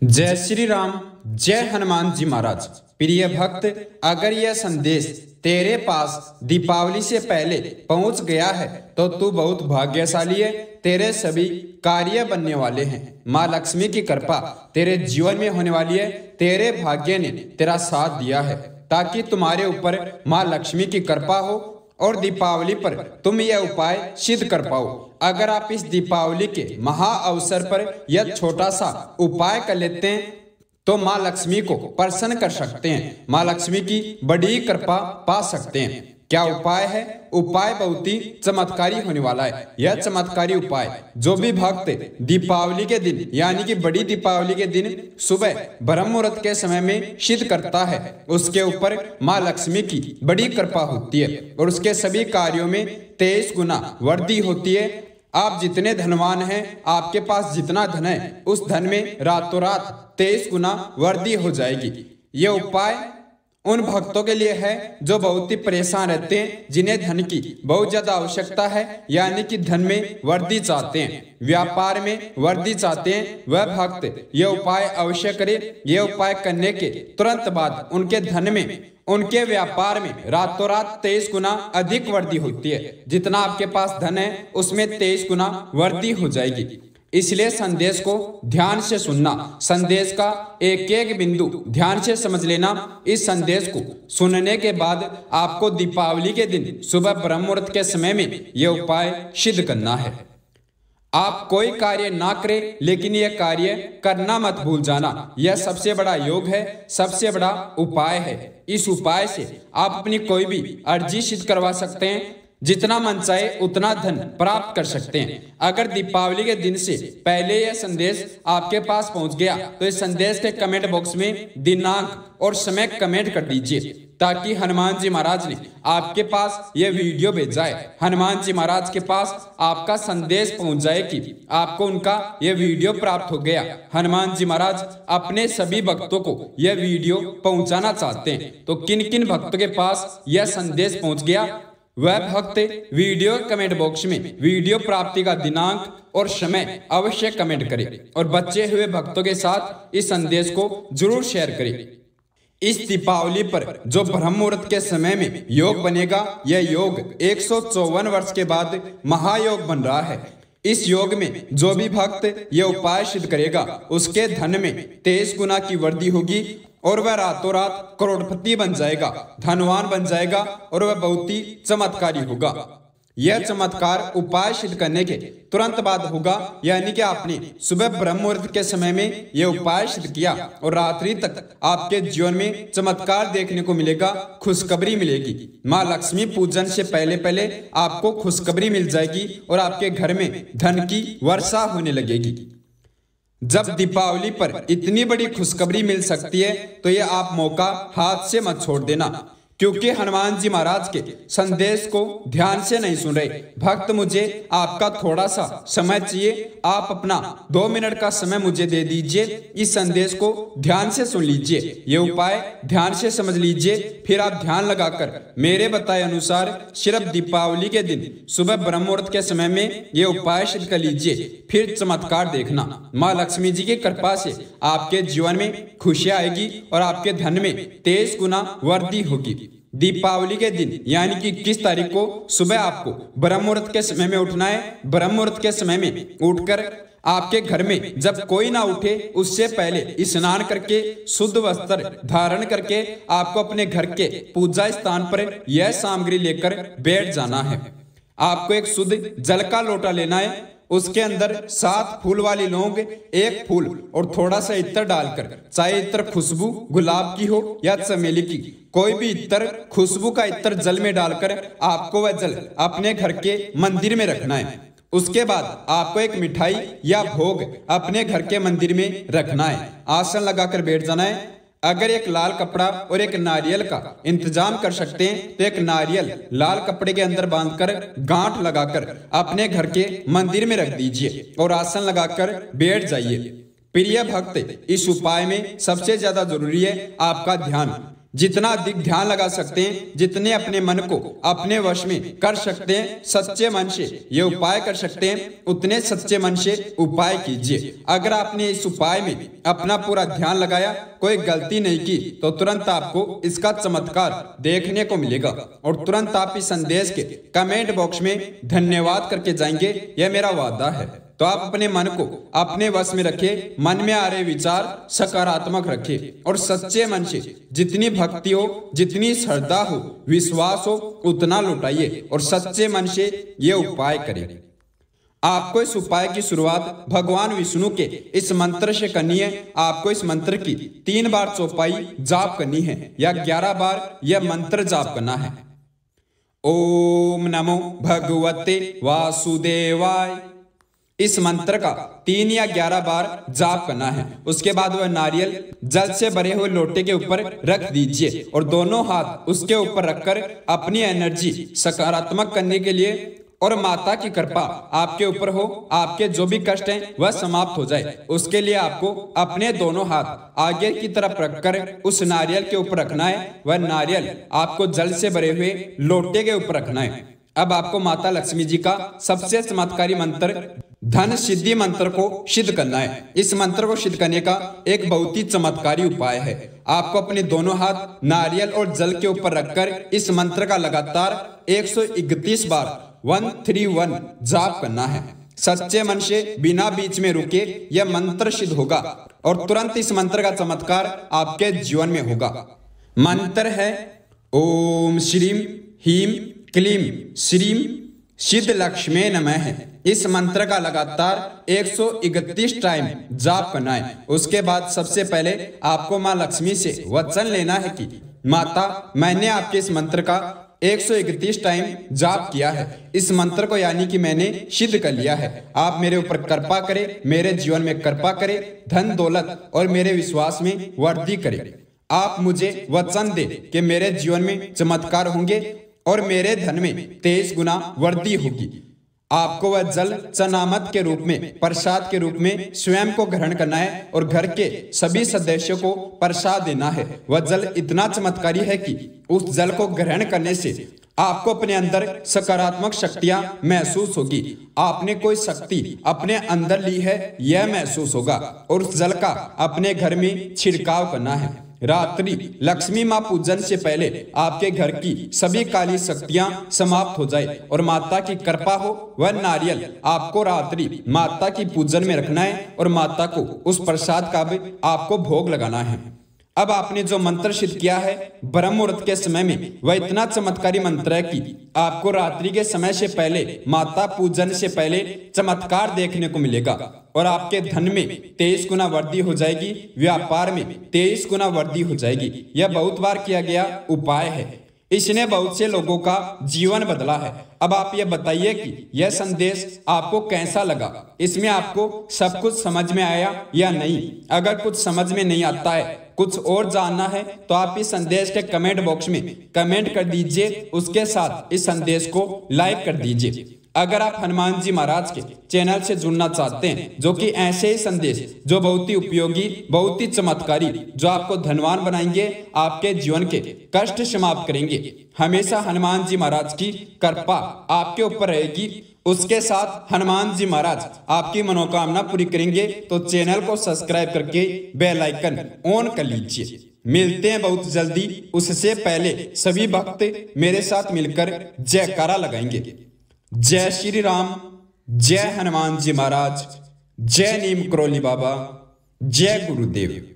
जय श्री राम, जय हनुमान जी महाराज। प्रिय भक्त, अगर यह संदेश तेरे पास दीपावली से पहले पहुंच गया है तो तू बहुत भाग्यशाली है। तेरे सभी कार्य बनने वाले हैं। माँ लक्ष्मी की कृपा तेरे जीवन में होने वाली है। तेरे भाग्य ने तेरा साथ दिया है ताकि तुम्हारे ऊपर माँ लक्ष्मी की कृपा हो और दीपावली पर तुम यह उपाय सिद्ध कर पाओ। अगर आप इस दीपावली के महा अवसर पर यह छोटा सा उपाय कर लेते हैं तो माँ लक्ष्मी को प्रसन्न कर सकते हैं, माँ लक्ष्मी की बड़ी कृपा पा सकते हैं। क्या उपाय है? उपाय बहुत ही चमत्कारी होने वाला है। यह चमत्कारी उपाय जो भी भक्त दीपावली के दिन यानी कि बड़ी दीपावली के दिन सुबह ब्रह्म मुहूर्त के समय में सिद्ध करता है, उसके ऊपर माँ लक्ष्मी की बड़ी कृपा होती है और उसके सभी कार्यों में 23 गुना वृद्धि होती है। आप जितने धनवान हैं, आपके पास जितना धन है, उस धन में रातों रात 23 गुना वृद्धि हो जाएगी। ये उपाय उन भक्तों के लिए है जो बहुत ही परेशान रहते हैं, जिन्हें धन की बहुत ज्यादा आवश्यकता है, यानी कि धन में वृद्धि चाहते हैं, व्यापार में वृद्धि चाहते हैं। वह भक्त यह उपाय अवश्य करे। यह उपाय करने के तुरंत बाद उनके धन में, उनके व्यापार में रातों रात 23 गुना अधिक वृद्धि होती है। जितना आपके पास धन है उसमें 23 गुना वृद्धि हो जाएगी। इसलिए संदेश को ध्यान से सुनना, संदेश का एक एक बिंदु ध्यान से समझ लेना। इस संदेश को सुनने के बाद आपको दीपावली के दिन सुबह ब्रह्म मुहूर्त के समय में यह उपाय सिद्ध करना है। आप कोई कार्य ना करें, लेकिन यह कार्य करना मत भूल जाना। यह सबसे बड़ा योग है, सबसे बड़ा उपाय है। इस उपाय से आप अपनी कोई भी अर्जी सिद्ध करवा सकते हैं, जितना मन चाहे उतना धन प्राप्त कर सकते हैं। अगर दीपावली के दिन से पहले यह संदेश आपके पास पहुंच गया तो इस संदेश के कमेंट बॉक्स में दिनांक और समय कमेंट कर दीजिए ताकि हनुमान जी महाराज ने आपके पास यह वीडियो भेजा है, हनुमान जी महाराज के पास आपका संदेश पहुंच जाए कि आपको उनका यह वीडियो प्राप्त हो गया। हनुमान जी महाराज अपने सभी भक्तों को यह वीडियो पहुंचाना चाहते हैं, तो किन किन भक्तों के पास यह संदेश पहुंच गया वह भक्त वीडियो कमेंट बॉक्स में वीडियो प्राप्ति का दिनांक और समय अवश्य कमेंट करें और बचे हुए भक्तों के साथ इस संदेश को जरूर शेयर करें। इस दीपावली पर जो ब्रह्म मुहूर्त के समय में योग बनेगा, यह योग 154 वर्ष के बाद महायोग बन रहा है। इस योग में जो भी भक्त यह उपाय सिद्ध करेगा उसके धन में 23 गुना की वृद्धि होगी और वह रातों रात करोड़पति बन जाएगा, धनवान बन जाएगा और वह बहुत ही चमत्कारी होगा। यह चमत्कार उपाय सिद्ध करने के तुरंत बाद होगा, यानी कि आपने सुबह ब्रह्म मुहूर्त के समय में यह उपाय सिद्ध किया और रात्रि तक आपके जीवन में चमत्कार देखने को मिलेगा, खुशखबरी मिलेगी। माँ लक्ष्मी पूजन से पहले पहले आपको खुशखबरी मिल जाएगी और आपके घर में धन की वर्षा होने लगेगी। जब दीपावली पर इतनी बड़ी खुशखबरी मिल सकती है तो यह आप मौका हाथ से मत छोड़ देना, क्योंकि हनुमान जी महाराज के संदेश को ध्यान से नहीं सुन रहे। भक्त, मुझे आपका थोड़ा सा समय चाहिए, आप अपना 2 मिनट का समय मुझे दे दीजिए। इस संदेश को ध्यान से सुन लीजिए, ये उपाय ध्यान से समझ लीजिए, फिर आप ध्यान लगाकर मेरे बताए अनुसार सिर्फ दीपावली के दिन सुबह ब्रह्म मुहूर्त के समय में ये उपाय सिद्ध कर लीजिए, फिर चमत्कार देखना। माँ लक्ष्मी जी की कृपा से आपके जीवन में खुशियां आएगी और आपके धन में 23 गुना वृद्धि होगी। दीपावली के दिन यानी कि 21 तारीख को सुबह आपको ब्रह्म मुहूर्त के समय में उठना है। ब्रह्म मुहूर्त के समय में उठकर आपके घर में जब कोई ना उठे उससे पहले स्नान करके शुद्ध वस्त्र धारण करके आपको अपने घर के पूजा स्थान पर यह सामग्री लेकर बैठ जाना है। आपको एक शुद्ध जल का लोटा लेना है, उसके अंदर 7 फूल वाली लौंग, 1 फूल और थोड़ा सा इत्र डालकर, चाहे इत्र खुशबू गुलाब की हो या चमेली की, कोई भी इत्र खुशबू का इत्र जल में डालकर आपको वह जल अपने घर के मंदिर में रखना है। उसके बाद आपको एक मिठाई या भोग अपने घर के मंदिर में रखना है, आसन लगाकर बैठ जाना है। अगर एक लाल कपड़ा और एक नारियल का इंतजाम कर सकते हैं तो एक नारियल लाल कपड़े के अंदर बांधकर गांठ लगाकर अपने घर के मंदिर में रख दीजिए और आसन लगाकर बैठ जाइए। प्रिय भक्त, इस उपाय में सबसे ज्यादा जरूरी है आपका ध्यान। जितना अधिक ध्यान लगा सकते हैं, जितने अपने मन को अपने वश में कर सकते हैं, सच्चे मन से ये उपाय कर सकते हैं, उतने सच्चे मन से उपाय कीजिए। अगर आपने इस उपाय में अपना पूरा ध्यान लगाया, कोई गलती नहीं की, तो तुरंत आपको इसका चमत्कार देखने को मिलेगा और तुरंत आप इस संदेश के कमेंट बॉक्स में धन्यवाद करके जाएंगे, यह मेरा वादा है। तो आप अपने मन को अपने वश में रखें, मन में आ रहे विचार सकारात्मक रखें और सच्चे मन से जितनी भक्ति हो, जितनी श्रद्धा हो, विश्वास हो, उतना लुटाइए और सच्चे मन से ये उपाय करें। आपको इस उपाय की शुरुआत भगवान विष्णु के इस मंत्र से करनी है। आपको इस मंत्र की 3 बार चौपाई जाप करनी है या 11 बार यह मंत्र जाप करना है। ओम नमो भगवते वासुदेवाय। इस मंत्र का 3 या 11 बार जाप करना है। उसके बाद वह नारियल जल से भरे हुए लोटे के ऊपर रख दीजिए और दोनों हाथ उसके ऊपर रखकर अपनी एनर्जी सकारात्मक करने के लिए और माता की कृपा आपके ऊपर हो, आपके जो भी कष्ट हैं वह समाप्त हो जाए, उसके लिए आपको अपने दोनों हाथ आगे की तरफ रखकर उस नारियल के ऊपर रखना है। वह नारियल आपको जल से भरे हुए लोटे के ऊपर रखना है। अब आपको माता लक्ष्मी जी का सबसे चमत्कारी मंत्र धन सिद्धि मंत्र को सिद्ध करना है। इस मंत्र को सिद्ध करने का एक बहुत ही चमत्कारी उपाय है। आपको अपने दोनों हाथ नारियल और जल के ऊपर रखकर इस मंत्र का लगातार 131 बार 131 जाप करना है। सच्चे मन से बिना बीच में रुके यह मंत्र सिद्ध होगा और तुरंत इस मंत्र का चमत्कार आपके जीवन में होगा। मंत्र है ओम श्रीम ह्रीम क्लीम श्रीम सिद्ध लक्ष्मी नमः। इस मंत्र का लगातार 131 टाइम जाप करना है। उसके बाद सबसे पहले आपको माँ लक्ष्मी से वचन लेना है कि माता, मैंने आपके इस मंत्र का 131 टाइम जाप किया है। इस मंत्र को यानी कि मैंने सिद्ध कर लिया है। आप मेरे ऊपर कृपा करें, मेरे जीवन में कृपा करें, धन दौलत और मेरे विश्वास में वृद्धि करें। आप मुझे वचन दे कि मेरे जीवन में चमत्कार होंगे और मेरे धन में 23 गुना वृद्धि होगी। आपको वह जल चनामत के रूप में, प्रसाद के रूप में स्वयं को ग्रहण करना है और घर के सभी सदस्यों को प्रसाद देना है। वह जल इतना चमत्कारी है कि उस जल को ग्रहण करने से आपको अपने अंदर सकारात्मक शक्तियां महसूस होगी। आपने कोई शक्ति अपने अंदर ली है यह महसूस होगा और उस जल का अपने घर में छिड़काव करना है। रात्रि लक्ष्मी माँ पूजन से पहले आपके घर की सभी काली शक्तियां समाप्त हो जाए और माता की कृपा हो। वह नारियल आपको रात्रि माता की पूजन में रखना है और माता को उस प्रसाद का भी आपको भोग लगाना है। अब आपने जो मंत्र सिद्ध किया है ब्रह्म मुहूर्त के समय में, वह इतना चमत्कारी मंत्र है कि आपको रात्रि के समय से पहले, माता पूजन से पहले चमत्कार देखने को मिलेगा और आपके धन में 23 गुना वृद्धि हो जाएगी, व्यापार में 23 गुना वृद्धि हो जाएगी। यह बहुत बार किया गया उपाय है। इसने बहुत से लोगों का जीवन बदला है। अब आप ये बताइए कि यह संदेश आपको कैसा लगा? इसमें आपको सब कुछ समझ में आया या नहीं? अगर कुछ समझ में नहीं आता है, कुछ और जानना है, तो आप इस संदेश के कमेंट बॉक्स में कमेंट कर दीजिए। उसके साथ इस संदेश को लाइक कर दीजिए। अगर आप हनुमान जी महाराज के चैनल से जुड़ना चाहते हैं, जो कि ऐसे ही संदेश जो बहुत ही उपयोगी, बहुत ही चमत्कारी, जो आपको धनवान बनाएंगे, आपके जीवन के कष्ट समाप्त करेंगे, हमेशा हनुमान जी महाराज की कृपा आपके ऊपर रहेगी। उसके साथ हनुमान जी महाराज आपकी मनोकामना पूरी करेंगे। तो चैनल को सब्सक्राइब करके बेल आइकन ऑन कर लीजिए। मिलते हैं बहुत जल्दी। उससे पहले सभी भक्त मेरे साथ मिलकर जयकारा लगाएंगे। जय श्री राम, जय हनुमान जी महाराज, जय नीम करोली बाबा, जय गुरुदेव।